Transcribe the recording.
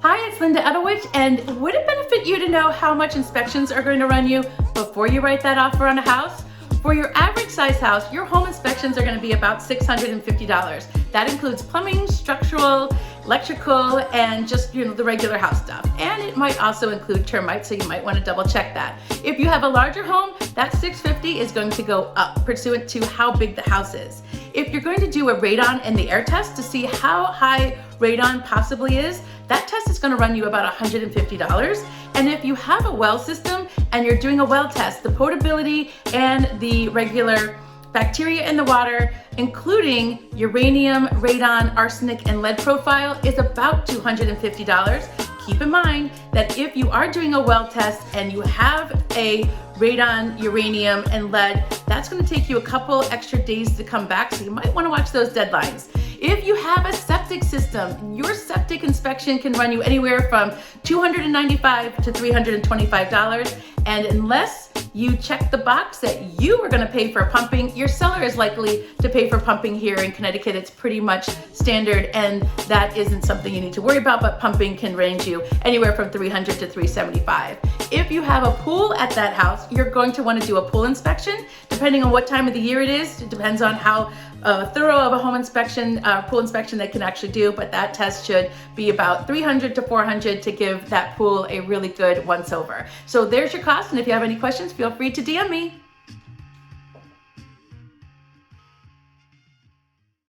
Hi, it's Linda Edelwich, and would it benefit you to know how much inspections are going to run you before you write that offer on a house? For your average size house, your home inspections are going to be about $650. That includes plumbing, structural, electrical, and just the regular house stuff. And it might also include termites, so you might want to double check that. If you have a larger home, that $650 is going to go up pursuant to how big the house is. If you're going to do a radon and the air test to see how high radon possibly is, that test is going to run you about $150. And if you have a well system and you're doing a well test, the potability and the regular bacteria in the water, including uranium, radon, arsenic, and lead profile, is about $250. Keep in mind that if you are doing a well test and you have a radon, uranium, and lead, that's going to take you a couple extra days to come back, so you might want to watch those deadlines. If you have a septic system, your septic inspection can run you anywhere from $295 to $325, and unless you check the box that you are going to pay for pumping, your seller is likely to pay for pumping here in Connecticut. It's pretty much standard, and that isn't something you need to worry about, but pumping can range you anywhere from $300 to $375. If you have a pool at that house, you're going to want to do a pool inspection. Depending on what time of the year it is, it depends on how thorough of a home inspection, pool inspection they can actually do, but that test should be about $300 to $400 to give that pool a really good once over. So there's your cost, and if you have any questions, feel free to DM me.